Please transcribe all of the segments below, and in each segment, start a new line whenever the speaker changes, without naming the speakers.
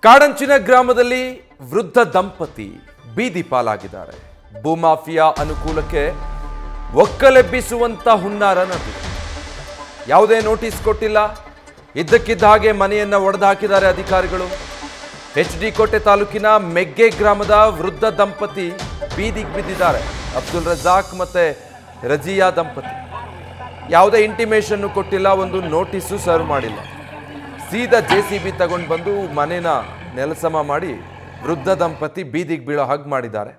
ಕಾಡಂಚಿನ ಗ್ರಾಮದಲ್ಲಿ ವೃದ್ಧ ದಂಪತಿ ಬೀದಿ ಪಾಲಾಗಿದ್ದಾರೆ. ಭೂಮಾಫಿಯಾ ಅನುಕೂಲಕ್ಕೆ ಒಕ್ಕಲೆಬ್ಬಿಸುವಂತ ಹುನ್ನಾರ ನಡೆದಿದೆ. ಯಾವುದೇ ನೋಟಿಸ್ ಕೊಟ್ಟಿಲ್ಲ, ಇದ್ದಕ್ಕಿದ್ದ ಹಾಗೆ ಮನೆಯನ್ನ ಒಡೆದು ಹಾಕಿದ್ದಾರೆ ಅಧಿಕಾರಿಗಳು. HD ಕೋಟೆ ತಾಲೂಕಿನ ಮೆಗ್ಗೆ ಗ್ರಾಮದ ವೃದ್ಧ ದಂಪತಿ ಬೀದಿಗೆ ಬಿದ್ದಿದ್ದಾರೆ. ಅಬ್ದುಲ್ ರಜಾಕ್ ಮತ್ತೆ ರಜಿಯಾ ದಂಪತಿ ಯಾವುದೇ ಇಂಟಿಮೇಷನ್ ಕೊಟ್ಟಿಲ್ಲ, ಒಂದು ನೋಟಿಸು ಸರ್ವ್ ಮಾಡಿಲ್ಲ. ಸೀದಾ JCB ತಗೊಂಡು ಬಂದು ಮನೇನ ನೆಲಸಮ ಮಾಡಿ ವೃದ್ಧ ದಂಪತಿ ಬೀದಿಗೆ ಬೀಳೋ ಹಾಗೆ ಮಾಡಿದ್ದಾರೆ.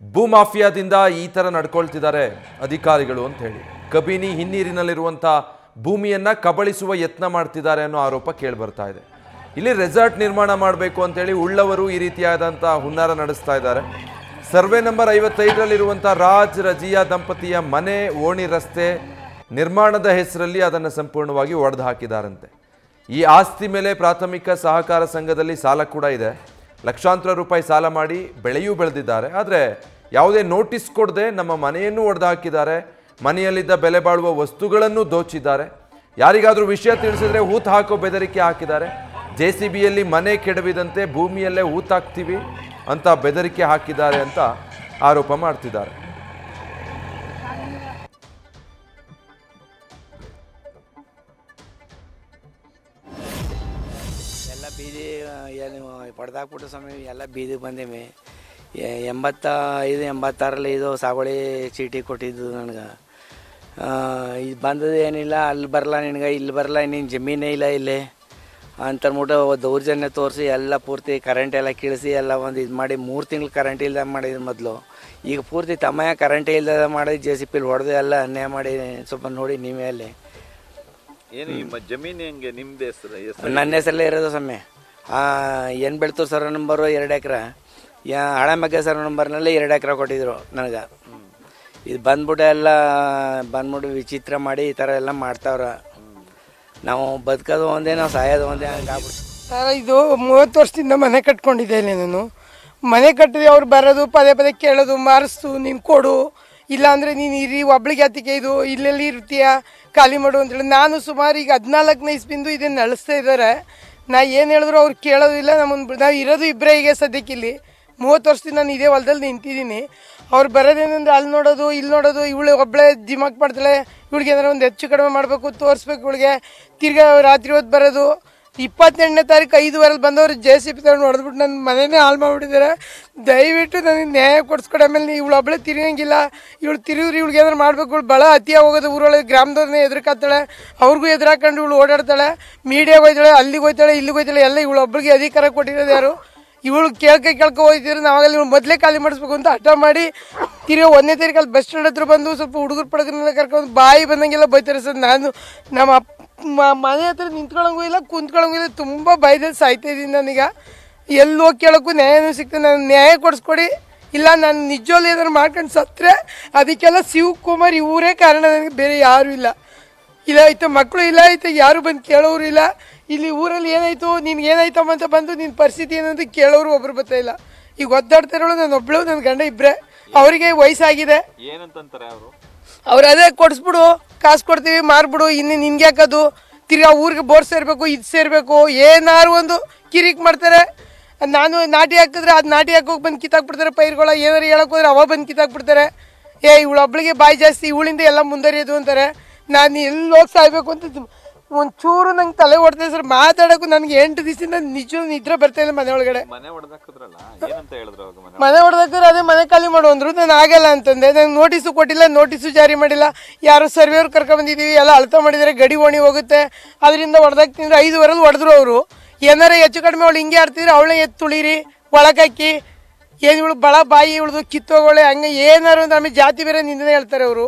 ಭೂಮಾಫಿಯಾದಿಂದ ಈ ಥರ ನಡ್ಕೊಳ್ತಿದ್ದಾರೆ ಅಧಿಕಾರಿಗಳು ಅಂತ ಹೇಳಿ ಕಬಿನಿ ಹಿನ್ನೀರಿನಲ್ಲಿರುವಂಥ ಭೂಮಿಯನ್ನು ಕಬಳಿಸುವ ಯತ್ನ ಮಾಡ್ತಿದ್ದಾರೆ ಅನ್ನೋ ಆರೋಪ ಕೇಳಿಬರ್ತಾ ಇದೆ. ಇಲ್ಲಿ ರೆಸಾರ್ಟ್ ನಿರ್ಮಾಣ ಮಾಡಬೇಕು ಅಂತೇಳಿ ಉಳ್ಳವರು ಈ ರೀತಿಯಾದಂಥ ಹುನ್ನಾರ ನಡೆಸ್ತಾ ಇದ್ದಾರೆ. ಸರ್ವೆ ನಂಬರ್ 55ರಲ್ಲಿರುವಂಥ ರಾಜ್ ರಜಿಯಾ ದಂಪತಿಯ ಮನೆ ಓಣಿ ರಸ್ತೆ ನಿರ್ಮಾಣದ ಹೆಸರಲ್ಲಿ ಅದನ್ನು ಸಂಪೂರ್ಣವಾಗಿ ಒಡೆದು ಹಾಕಿದಾರಂತೆ. ಈ ಆಸ್ತಿ ಮೇಲೆ ಪ್ರಾಥಮಿಕ ಸಹಕಾರ ಸಂಘದಲ್ಲಿ ಸಾಲ ಕೂಡ ಇದೆ. ಲಕ್ಷಾಂತರ ರೂಪಾಯಿ ಸಾಲ ಮಾಡಿ ಬೆಳೆಯೂ ಬೆಳೆದಿದ್ದಾರೆ. ಆದರೆ ಯಾವುದೇ ನೋಟಿಸ್ ಕೊಡದೆ ನಮ್ಮ ಮನೆಯನ್ನು ಒಡೆದು ಹಾಕಿದ್ದಾರೆ. ಮನೆಯಲ್ಲಿದ್ದ ಬೆಲೆ ಬಾಳುವ ವಸ್ತುಗಳನ್ನು ದೋಚಿದ್ದಾರೆ. ಯಾರಿಗಾದರೂ ವಿಷಯ ತಿಳಿಸಿದ್ರೆ ಹೂತು ಹಾಕೋ ಬೆದರಿಕೆ ಹಾಕಿದ್ದಾರೆ. JCBಯಲ್ಲಿ ಮನೆ ಕೆಡವಿದಂತೆ ಭೂಮಿಯಲ್ಲೇ ಹೂತಾಕ್ತೀವಿ ಅಂತ ಬೆದರಿಕೆ ಹಾಕಿದ್ದಾರೆ ಅಂತ ಆರೋಪ ಮಾಡ್ತಿದ್ದಾರೆ.
ಎಲ್ಲ ಬೀದಿ ಏನು ಪಡೆದಾಕ್ಬಿಟ್ಟು ಸಮಯ ಎಲ್ಲ ಬೀದಿಗೆ ಬಂದೇವಿ. 85-86ರಲ್ಲಿ ಇದು ಸಾಗುವಳಿ ಚೀಟಿ ಕೊಟ್ಟಿದ್ದು ನನಗೆ. ಇದು ಬಂದದ್ದು ಏನಿಲ್ಲ, ಅಲ್ಲಿ ಬರಲ್ಲ ನಿನಗೆ, ಇಲ್ಲಿ ಬರಲ್ಲ, ನಿನ್ನ ಜಮೀನೇ ಇಲ್ಲ ಇಲ್ಲಿ ಅಂತಂದ್ಬಿಟ್ಟು ದೌರ್ಜನ್ಯ ತೋರಿಸಿ ಎಲ್ಲ ಪೂರ್ತಿ ಕರೆಂಟ್ ಎಲ್ಲ ಕೀಳಿಸಿ ಎಲ್ಲ ಒಂದು ಇದು ಮಾಡಿ 3 ತಿಂಗಳು ಕರೆಂಟ್ ಇಲ್ಲದೆ ಮಾಡಿದ್ರು ಮೊದಲು. ಈಗ ಪೂರ್ತಿ ತಮ್ಮಯ್ಯ ಕರೆಂಟ್ ಇಲ್ಲದೆ ಮಾಡಿ JCBಲಿ ಹೊಡೆದು ಎಲ್ಲ ಅನ್ಯಾಯ ಮಾಡಿ ಸ್ವಲ್ಪ ನೋಡಿ ನೀವೇ ಅಲ್ಲಿ.
ಏನು ನಿಮ್ಮ ಜಮೀನು ಹೆಂಗೆ ನಿಮ್ದು ಹೆಸರು?
ನನ್ನ ಹೆಸರಲ್ಲೇ ಇರೋದು ಸಮಯ. ಏನು ಬೆಳ್ತೂರು ಸರ್ವೆ ನಂಬರು 2 ಎಕರೆ, ಹಳೆ ಮಗ್ಗೆ ಸರ್ವೆ ನಂಬರ್ನಲ್ಲಿ 2 ಎಕರೆ ಕೊಟ್ಟಿದ್ರು ನನಗೆ. ಇದು ಬಂದ್ಬಿಟ್ಟು ಎಲ್ಲ ಬಂದ್ಬಿಟ್ಟು ವಿಚಿತ್ರ ಮಾಡಿ ಈ ಥರ ಎಲ್ಲ ಮಾಡ್ತಾವ್ರ. ನಾವು ಬದುಕೋದು ಒಂದೇ, ನಾವು ಸಾಯೋದು ಒಂದೇ ಹಂಗಾಗ್ಬಿಟ್ಟು.
ಇದು 30 ವರ್ಷದಿಂದ ಮನೆ ಕಟ್ಕೊಂಡಿದ್ದೆ ಇಲ್ಲಿ. ನಾನು ಮನೆ ಕಟ್ಟಿದೆ, ಅವ್ರು ಬರೋದು ಪದೇ ಪದೇ ಕೇಳೋದು, ಮಾರಿಸ್ತು ನೀನು ಕೊಡು, ಇಲ್ಲಾಂದರೆ ನೀನು ಇರಿ, ಒಬ್ಳಿಗೆ ಅತ್ತಿಗೆ ಇದು ಇಲ್ಲೆಲ್ಲಿ ಇರ್ತೀಯ, ಖಾಲಿ ಮಾಡು ಅಂತೇಳಿ. ನಾನು ಸುಮಾರು ಈಗ 14ನೇ ಇಸ್ವಿಂದು ಇದನ್ನು ನಡೆಸ್ತಾ ಇದ್ದಾರೆ. ನಾ ಏನು ಹೇಳಿದ್ರು ಅವ್ರು ಕೇಳೋದಿಲ್ಲ. ನಾವು ಇರೋದು ಇಬ್ಬರೇ ಈಗ ಸದ್ಯಕ್ಕೆ ಇಲ್ಲಿ. 30 ವರ್ಷದಿಂದ ನಾನು ಇದೇ ಹೊಲದಲ್ಲಿ ನಿಂತಿದ್ದೀನಿ. ಅವ್ರು ಬರೋದೇನೆಂದ್ರೆ ಅಲ್ಲಿ ನೋಡೋದು ಇಲ್ಲಿ ನೋಡೋದು, ಇವಳು ಒಬ್ಬಳೇ ದಿಮಾಕ್ ಮಾಡ್ತಾಳೆ, ಇವಳಿಗೆ ಏನಾರು ಒಂದು ಹೆಚ್ಚು ಕಡಿಮೆ ಮಾಡಬೇಕು, ತೋರಿಸ್ಬೇಕು ಇವಳಿಗೆ. ತಿರ್ಗಾ ರಾತ್ರಿ ಹೊತ್ತು ಬರೋದು. 28ನೇ ತಾರೀಕು 5 ಬಂದವರು JCB ತಗೊಂಡು ಹೊಡೆದ್ಬಿಟ್ಟು ನನ್ನ ಮನೆಯೇ ಹಾಳು ಮಾಡಿಬಿಟ್ಟಿದ್ದಾರೆ. ದಯವಿಟ್ಟು ನನಗೆ ನ್ಯಾಯ ಕೊಡಿಸ್ಕೊಡ. ಆಮೇಲೆ ಇವಳು ಒಬ್ಬಳೇ ತಿರುಗಂಗಿಲ್ಲ, ಇವಳು ತಿರುಗ್ರಿ, ಇವಳಿಗೆ ಏನಾರು ಮಾಡಬೇಕು. ಇವಳು ಭಾಳ ಅತಿಯಾಗಿ ಹೋಗೋದು. ಊರೊಳಗೆ ಗ್ರಾಮದವ್ರನ್ನೇ ಎದುರ್ಕಾತಾಳೆ, ಅವ್ರಿಗೂ ಎದುರಾಕೊಂಡು ಇವಳು ಓಡಾಡ್ತಾಳೆ, ಮೀಡಿಯಾಗೆ ಹೋಯ್ತಾಳೆ, ಅಲ್ಲಿಗೆ ಹೋಯ್ತಾಳೆ, ಇಲ್ಲಿಗೆ ಹೋಯ್ತಾಳೆ. ಎಲ್ಲ ಇವಳು ಒಬ್ಬಳಿಗೆ ಅಧಿಕಾರ ಕೊಟ್ಟಿರೋದು ಯಾರು? ಇವಳು ಕೇಳ್ಕೊ ಹೋಯ್ತಿದ್ರು. ನಾವಾಗಲ್ಲಿ ಇವಳು ಮೊದಲೇ ಖಾಲಿ ಮಾಡಿಸ್ಬೇಕು ಅಂತ ಹಠ ಮಾಡಿ ತಿರುಗಿ 1ನೇ ತಾರೀಕಲ್ಲಿ ಬಸ್ ಸ್ಟ್ಯಾಂಡ್ ಹತ್ರ ಬಂದು ಸ್ವಲ್ಪ ಹುಡುಗರು ಪಡಗನೆಲ್ಲ ಕರ್ಕೊಂಡು ಬಾಯಿ ಬಂದಂಗೆಲ್ಲ ಬೈತಾರೆ ಸರ್. ನಾನು ನಮ್ಮ ಮನೆ ಹತ್ರ ನಿಂತ್ಕೊಳ್ಳೋಂಗೂ ಇಲ್ಲ, ಕುಂತ್ಕೊಳ್ಳೋಂಗೂ ಇಲ್ಲ, ತುಂಬ ಭಯದಲ್ಲಿ ಸಾಯ್ತಾ ಇದ್ದೀನಿ. ನಾನೀಗ ಎಲ್ಲಿ ಹೋಗಿ ಕೇಳೋಕ್ಕೂ ನ್ಯಾಯನೂ ಸಿಗ್ತದೆ. ನಾನು ನ್ಯಾಯ ಕೊಡಿಸ್ಕೊಡಿ, ಇಲ್ಲ ನಾನು ನಿಜವಲ್ಲಿ ಏನಾದ್ರು ಮಾಡ್ಕೊಂಡು ಸತ್ತರೆ ಅದಕ್ಕೆಲ್ಲ ಶಿವಕುಮಾರ್ ಇವರೇ ಕಾರಣ, ನನಗೆ ಬೇರೆ ಯಾರೂ ಇಲ್ಲ. ಇಲ್ಲ ಆಯ್ತು ಮಕ್ಕಳು ಇಲ್ಲ ಆಯ್ತು, ಯಾರು ಬಂದು ಕೇಳೋರು ಇಲ್ಲ. ಇಲ್ಲಿ ಊರಲ್ಲಿ ಏನಾಯ್ತು, ನಿನ್ಗೆ ಏನಾಯ್ತಮ್ಮ ಅಂತ ಬಂದು ನಿನ್ನ ಪರಿಸ್ಥಿತಿ ಏನಂತ ಕೇಳೋರು ಒಬ್ರು ಬರ್ತಾ ಇಲ್ಲ. ಈಗ ಒದ್ದಾಡ್ತಾ ಇರೋಳು ನಾನು ಒಬ್ಳು, ನನ್ನ ಗಂಡ ಇಬ್ಬರೇ. ಅವರಿಗೆ ವಯಸ್ಸಾಗಿದೆ.
ಏನಂತಾರೆ ಅವರು?
ಅವ್ರು ಅದೇ ಕೊಡಿಸ್ಬಿಡು, ಕಾಸು ಕೊಡ್ತೀವಿ, ಮಾರ್ಬಿಡು, ಇನ್ನು ನಿನ್ಗೆ ಹಾಕೋದು, ತಿರ್ಗಾ ಊರಿಗೆ ಬೋರ್ ಸೇರಬೇಕು, ಇದು ಸೇರಬೇಕು, ಏನಾರು ಒಂದು ಕಿರಿಕ್ ಮಾಡ್ತಾರೆ. ನಾನು ನಾಟಿ ಹಾಕಿದ್ರೆ ಅದು ನಾಟಿ ಹಾಕೋಕೆ ಬಂದು ಕಿತ್ತಾಕ್ಬಿಡ್ತಾರೆ. ಪೈರುಗಳ ಏನಾರು ಹೇಳಕ್ಕೆ ಹೋದ್ರೆ ಅವ ಬಂದು ಕಿತ್ತಾಕ್ಬಿಡ್ತಾರೆ. ಇವಳೊಬ್ಳಿಗೆ ಬಾಯಿ ಜಾಸ್ತಿ, ಇವಳಿಂದ ಎಲ್ಲ ಮುಂದುವರಿಯೋದು ಅಂತಾರೆ. ನಾನು ಎಲ್ಲಿ ಹೋಗಿ ಸಾಯ್ಬೇಕು ಅಂತ ಒಂಚೂರು ನಂಗೆ ತಲೆ ಹೊಡ್ತದೆ ಸರ್. ಮಾತಾಡೋಕ್ಕೂ ನನಗೆ 8 ದಿವಸದಿಂದ ನಿಜ ನಿದ್ರೆ ಬರ್ತಾ ಇಲ್ಲ. ಮನೆ ಒಳಗಡೆ
ಮನೆ
ಹೊಡೆದಾಕಿದ್ರೆ ಅದೇ ಮನೆ ಖಾಲಿ ಮಾಡು ಅಂದ್ರು. ನಾನು ಆಗಲ್ಲ ಅಂತಂದೆ. ನಂಗೆ ನೋಟಿಸು ಕೊಟ್ಟಿಲ್ಲ, ನೋಟಿಸು ಜಾರಿ ಮಾಡಿಲ್ಲ. ಯಾರು ಸರ್ವೇವ್ರು ಕರ್ಕೊಂಡ್ಬಂದಿದ್ದೀವಿ, ಎಲ್ಲ ಅಳ್ತಾ ಮಾಡಿದ್ದಾರೆ, ಗಡಿ ಓಣಿ ಹೋಗುತ್ತೆ, ಅದರಿಂದ ಹೊಡೆದಾಕ್ತಿದ್ರೆ 5 ಹೊಡೆದ್ರು ಅವರು. ಏನಾರ ಹೆಚ್ಚು ಕಡಿಮೆ ಅವಳು ಹಿಂಗೆ ಆಡ್ತಿದ್ರೆ ಅವಳೇ ಎತ್ತು ತುಳಿರಿ, ಒಳಗಾಕಿ, ಏನು ಇವಳು ಬಳ ಬಾಯಿ ಇವಳ್ದು ಕಿತ್ತೋಗೋಳೆ, ಹಂಗೆ ಏನಾರು ಅಂದ್ರೆ ಆಮೇಲೆ ಜಾತಿ ಬೇರೆ ನಿಂದನೆ ಹೇಳ್ತಾರೆ ಅವರು.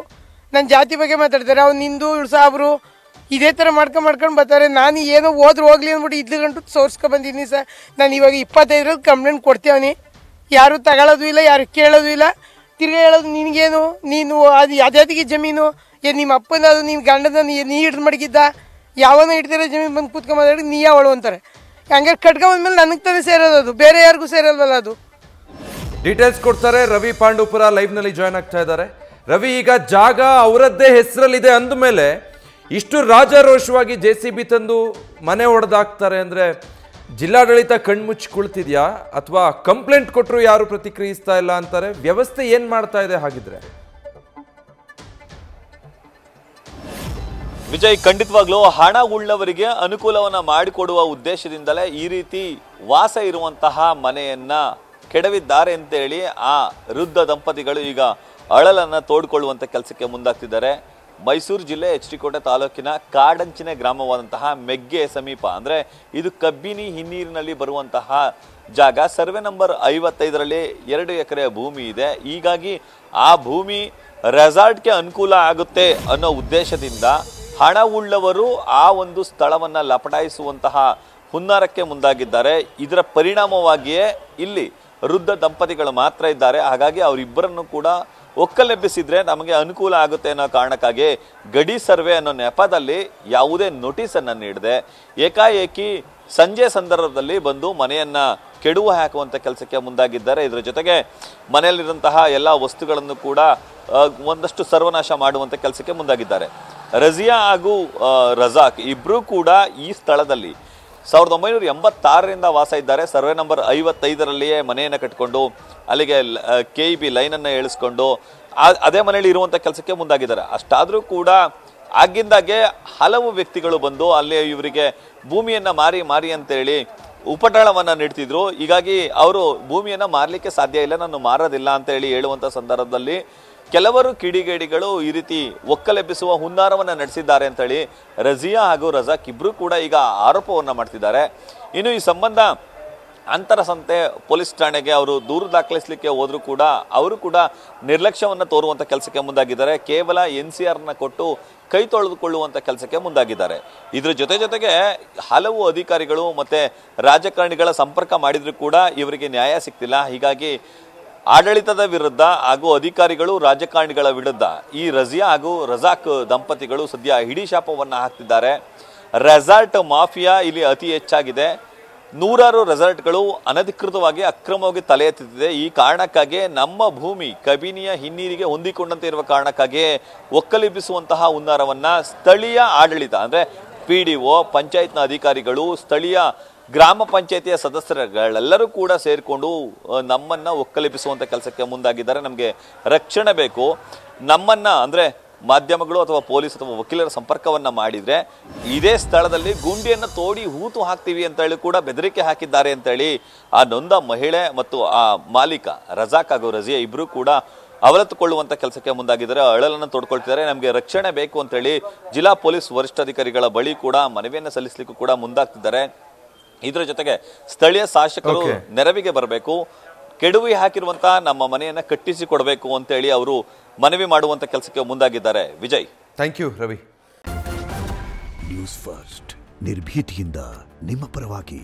ನನ್ನ ಜಾತಿ ಬಗ್ಗೆ ಮಾತಾಡ್ತಾರೆ. ಅವ್ನು ನಿಂದು ಇವಳು ಸಾಬ್ರು ಇದೇ ಥರ ಮಾಡ್ಕೊಂಡು ಬರ್ತಾರೆ. ನಾನು ಏನೋ ಹೋದ್ರೆ ಹೋಗ್ಲಿ ಅಂದ್ಬಿಟ್ಟು ಇದ್ಲು ಗಂಟು ಸೋರ್ಸ್ಕೊ ಬಂದಿದ್ದೀನಿ ಸರ್. ನಾನು ಇವಾಗ 25 ಕಂಪ್ಲೇಂಟ್ ಕೊಡ್ತೇವನಿ. ಯಾರು ತಗೊಳ್ಳೋದು ಇಲ್ಲ, ಯಾರು ಕೇಳೋದು ಇಲ್ಲ. ತಿರ್ಗಾ ಹೇಳೋದು ನಿನಗೇನು, ನೀನು ಅದು ಯಾವ್ದಾದಿಗೆ ಜಮೀನು, ನಿಮ್ಮ ಅಪ್ಪನ ಅದು ನಿನ್ನ ಗಂಡನ ನೀ ಹಿಡ್ದು ಮಡಗಿದ್ದ, ಯಾವನ ಹಿಡ್ದಿರೋ ಜಮೀನು ಬಂದು ಕೂತ್ಕೊಂಬಂದ್ರೆ ನೀ ಅವಳು ಅಂತಾರೆ. ಹಂಗೆ ಕಟ್ಕೊಂಡ್ಮೇಲೆ ನನಗೆ ತಾನೇ ಸೇರೋದು, ಅದು ಬೇರೆ ಯಾರಿಗೂ ಸೇರಲ್ವಲ್ಲ ಅದು.
ಡೀಟೇಲ್ಸ್ ಕೊಡ್ತಾರೆ ರವಿ ಪಾಂಡೂಪುರ ಲೈವ್ನಲ್ಲಿ ಜಾಯ್ನ್ ಆಗ್ತಾ ಇದ್ದಾರೆ. ರವಿ, ಈಗ ಜಾಗ ಅವರದ್ದೇ ಹೆಸರಲ್ಲಿದೆ ಅಂದಮೇಲೆ ಇಷ್ಟು ರಾಜಾರೋಷವಾಗಿ JCB ತಂದು ಮನೆ ಹೊಡೆದಾಕ್ತಾರೆ ಅಂದರೆ ಜಿಲ್ಲಾಡಳಿತ ಕಣ್ಮುಚ್ಚಿ ಕುಳಿತಿದ್ಯಾ ಅಥವಾ ಕಂಪ್ಲೇಂಟ್ ಕೊಟ್ಟರು ಯಾರು ಪ್ರತಿಕ್ರಿಯಿಸ್ತಾ ಇಲ್ಲ ಅಂತಾರೆ? ವ್ಯವಸ್ಥೆ ಏನ್ ಮಾಡ್ತಾ ಇದೆ ಹಾಗಿದ್ರೆ?
ವಿಜಯ್, ಖಂಡಿತವಾಗ್ಲೂ ಹಣ ಉಳ್ಳವರಿಗೆ ಅನುಕೂಲವನ್ನ ಮಾಡಿಕೊಡುವ ಉದ್ದೇಶದಿಂದಲೇ ಈ ರೀತಿ ವಾಸ ಇರುವಂತಹ ಮನೆಯನ್ನ ಕೆಡವಿದ್ದಾರೆ ಅಂತೇಳಿ ಆ ವೃದ್ಧ ದಂಪತಿಗಳು ಈಗ ಅಳಲನ್ನ ತೋಡ್ಕೊಳ್ಳುವಂತ ಕೆಲಸಕ್ಕೆ ಮುಂದಾಗ್ತಿದ್ದಾರೆ. ಮೈಸೂರು ಜಿಲ್ಲೆ ಎಚ್ ಡಿ ಕೋಟೆ ತಾಲೂಕಿನ ಕಾಡಂಚಿನ ಗ್ರಾಮವಾದಂತಹ ಮೆಗ್ಗೆ ಸಮೀಪ, ಅಂದ್ರೆ ಇದು ಕಬ್ಬಿನಿ ಹಿನ್ನೀರಿನಲ್ಲಿ ಬರುವಂತಹ ಜಾಗ. ಸರ್ವೆ ನಂಬರ್ 55ರಲ್ಲಿ 2 ಎಕರೆ ಭೂಮಿ ಇದೆ. ಹೀಗಾಗಿ ಆ ಭೂಮಿ ರೆಸಾರ್ಟ್ಗೆ ಅನುಕೂಲ ಆಗುತ್ತೆ ಅನ್ನೋ ಉದ್ದೇಶದಿಂದ ಹಣ ಉಳ್ಳವರು ಆ ಒಂದು ಸ್ಥಳವನ್ನ ಲಪಟಾಯಿಸುವಂತಹ ಹುನ್ನಾರಕ್ಕೆ ಮುಂದಾಗಿದ್ದಾರೆ. ಇದರ ಪರಿಣಾಮವಾಗಿಯೇ ಇಲ್ಲಿ ವೃದ್ಧ ದಂಪತಿಗಳು ಮಾತ್ರ ಇದ್ದಾರೆ. ಹಾಗಾಗಿ ಅವರಿಬ್ಬರನ್ನು ಕೂಡ ಒಕ್ಕಲೆಬ್ಬಿಸಿದ್ರೆ ನಮಗೆ ಅನುಕೂಲ ಆಗುತ್ತೆ ಅನ್ನೋ ಕಾರಣಕ್ಕಾಗಿ ಗಡಿ ಸರ್ವೆ ಅನ್ನೋ ನೆಪದಲ್ಲಿ ಯಾವುದೇ ನೋಟಿಸ್ ಅನ್ನು ನೀಡದೆ ಏಕಾಏಕಿ ಸಂಜೆ ಸಂದರ್ಭದಲ್ಲಿ ಬಂದು ಮನೆಯನ್ನ ಕೆಡುವ ಹಾಕುವಂತ ಕೆಲಸಕ್ಕೆ ಮುಂದಾಗಿದ್ದಾರೆ. ಇದರ ಜೊತೆಗೆ ಮನೆಯಲ್ಲಿರುವಂತಹ ಎಲ್ಲ ವಸ್ತುಗಳನ್ನು ಕೂಡ ಒಂದಷ್ಟು ಸರ್ವನಾಶ ಮಾಡುವಂತ ಕೆಲಸಕ್ಕೆ ಮುಂದಾಗಿದ್ದಾರೆ. ರಜಿಯಾ ಹಾಗೂ ರಜಾಕ್ ಇಬ್ರು ಕೂಡ ಈ ಸ್ಥಳದಲ್ಲಿ 1986ರಿಂದ ವಾಸ ಇದ್ದಾರೆ. ಸರ್ವೆ ನಂಬರ್ 55ರಲ್ಲಿಯೇ ಮನೆಯನ್ನು ಕಟ್ಟಿಕೊಂಡು ಅಲ್ಲಿಗೆ KEB ಲೈನನ್ನು ಏಳಿಸ್ಕೊಂಡು ಅದೇ ಮನೆಯಲ್ಲಿ ಇರುವಂಥ ಕೆಲಸಕ್ಕೆ ಮುಂದಾಗಿದ್ದಾರೆ. ಅಷ್ಟಾದರೂ ಕೂಡ ಆಗಿಂದಾಗೆ ಹಲವು ವ್ಯಕ್ತಿಗಳು ಬಂದು ಅಲ್ಲಿ ಇವರಿಗೆ ಭೂಮಿಯನ್ನು ಮಾರಿ ಅಂತೇಳಿ ಉಪಟಳವನ್ನು ನೀಡ್ತಿದ್ರು. ಹೀಗಾಗಿ ಅವರು ಭೂಮಿಯನ್ನು ಮಾರಲಿಕ್ಕೆ ಸಾಧ್ಯ ಇಲ್ಲ, ನಾನು ಮಾರೋದಿಲ್ಲ ಅಂತೇಳಿ ಹೇಳುವಂಥ ಸಂದರ್ಭದಲ್ಲಿ ಕೆಲವರು ಕಿಡಿಗೇಡಿಗಳು ಈ ರೀತಿ ಒಕ್ಕಲೆಬ್ಬಿಸುವ ಹುನ್ನಾರವನ್ನು ನಡೆಸಿದ್ದಾರೆ ಅಂತೇಳಿ ರಜಿಯಾ ಹಾಗೂ ರಜಾಕ್ ಇಬ್ರು ಕೂಡ ಈಗ ಆರೋಪವನ್ನು ಮಾಡ್ತಿದ್ದಾರೆ. ಇನ್ನು ಈ ಸಂಬಂಧ ಅಂತರಸಂತೆ ಪೊಲೀಸ್ ಠಾಣೆಗೆ ಅವರು ದೂರು ದಾಖಲಿಸಲಿಕ್ಕೆ ಹೋದ್ರು ಕೂಡ ಅವರು ಕೂಡ ನಿರ್ಲಕ್ಷ್ಯವನ್ನು ತೋರುವಂಥ ಕೆಲಸಕ್ಕೆ ಮುಂದಾಗಿದ್ದಾರೆ. ಕೇವಲ NCRನ ಕೊಟ್ಟು ಕೈ ತೊಳೆದುಕೊಳ್ಳುವಂಥ ಕೆಲಸಕ್ಕೆ ಮುಂದಾಗಿದ್ದಾರೆ. ಇದ್ರ ಜೊತೆಗೆ ಹಲವು ಅಧಿಕಾರಿಗಳು ಮತ್ತೆ ರಾಜಕಾರಣಿಗಳ ಸಂಪರ್ಕ ಮಾಡಿದ್ರು ಕೂಡ ಇವರಿಗೆ ನ್ಯಾಯ ಸಿಗ್ತಿಲ್ಲ. ಹೀಗಾಗಿ ಆಡಳಿತದ ವಿರುದ್ಧ ಹಾಗೂ ಅಧಿಕಾರಿಗಳು ರಾಜಕಾರಣಿಗಳ ವಿರುದ್ಧ ಈ ರಜಿಯಾ ಹಾಗೂ ರಜಾಕ್ ದಂಪತಿಗಳು ಸದ್ಯ ಹಿಡಿ ಶಾಪವನ್ನು ಹಾಕ್ತಿದ್ದಾರೆ. ರೆಸಾರ್ಟ್ ಮಾಫಿಯಾ ಇಲ್ಲಿ ಅತಿ ಹೆಚ್ಚಾಗಿದೆ. ನೂರಾರು ರೆಸಾರ್ಟ್ಗಳು ಅನಧಿಕೃತವಾಗಿ ಅಕ್ರಮವಾಗಿ ತಲೆ ಎತ್ತುತ್ತಿದೆ. ಈ ಕಾರಣಕ್ಕಾಗಿ ನಮ್ಮ ಭೂಮಿ ಕಬಿನಿಯ ಹಿನ್ನೀರಿಗೆ ಹೊಂದಿಕೊಂಡಂತೆ ಇರುವ ಕಾರಣಕ್ಕಾಗಿ ಒಕ್ಕಲೆಬ್ಬಿಸುವಂತಹ ಹುನ್ನಾರವನ್ನ ಸ್ಥಳೀಯ ಆಡಳಿತ ಅಂದ್ರೆ PDO, ಪಂಚಾಯತ್ನ ಅಧಿಕಾರಿಗಳು, ಸ್ಥಳೀಯ ಗ್ರಾಮ ಪಂಚಾಯತಿಯ ಸದಸ್ಯರುಗಳೆಲ್ಲರೂ ಕೂಡ ಸೇರಿಕೊಂಡು ನಮ್ಮನ್ನ ಒಕ್ಕಲೆಬ್ಬಿಸುವಂತ ಕೆಲಸಕ್ಕೆ ಮುಂದಾಗಿದ್ದಾರೆ. ನಮಗೆ ರಕ್ಷಣೆ ಬೇಕು, ನಮ್ಮನ್ನ ಅಂದ್ರೆ ಮಾಧ್ಯಮಗಳು ಅಥವಾ ಪೊಲೀಸ್ ಅಥವಾ ವಕೀಲರ ಸಂಪರ್ಕವನ್ನ ಮಾಡಿದ್ರೆ ಇದೇ ಸ್ಥಳದಲ್ಲಿ ಗುಂಡಿಯನ್ನು ತೋಡಿ ಹೂತು ಹಾಕ್ತೀವಿ ಅಂತ ಹೇಳಿ ಕೂಡ ಬೆದರಿಕೆ ಹಾಕಿದ್ದಾರೆ ಅಂತ ಹೇಳಿ ಆ ನೊಂದ ಮಹಿಳೆ ಮತ್ತು ಆ ಮಾಲೀಕ ರಜಾಕ್ ಹಾಗೂ ರಜಿಯಾ ಇಬ್ರು ಕೂಡ ಅವಲತ್ತುಕೊಳ್ಳುವಂತ ಕೆಲಸಕ್ಕೆ ಮುಂದಾಗಿದ್ದಾರೆ. ಅಳಲನ್ನು ತೋಡ್ಕೊಳ್ತಿದ್ದಾರೆ. ನಮಗೆ ರಕ್ಷಣೆ ಬೇಕು ಅಂತ ಹೇಳಿ ಜಿಲ್ಲಾ ಪೊಲೀಸ್ ವರಿಷ್ಠಾಧಿಕಾರಿಗಳ ಬಳಿ ಕೂಡ ಮನವಿಯನ್ನು ಸಲ್ಲಿಸಲಿಕ್ಕೂ ಕೂಡ ಮುಂದಾಗ್ತಿದ್ದಾರೆ. ಇದರ ಜೊತೆಗೆ ಸ್ಥಳೀಯ ಶಾಸಕರು ನೆರವಿಗೆ ಬರಬೇಕು, ಕೆಡವಿ ಹಾಕಿರುವಂತಹ ನಮ್ಮ ಮನೆಯನ್ನ ಕಟ್ಟಿಸಿ ಕೊಡಬೇಕು ಅಂತ ಹೇಳಿ ಅವರು ಮನವಿ ಮಾಡುವಂತ ಕೆಲಸಕ್ಕೆ ಮುಂದಾಗಿದ್ದಾರೆ. Vijay,
thank you Ravi.
News first ನಿರ್ಭೀತಿಯಿಂದ ನಿಮ್ಮ ಪರವಾಗಿ.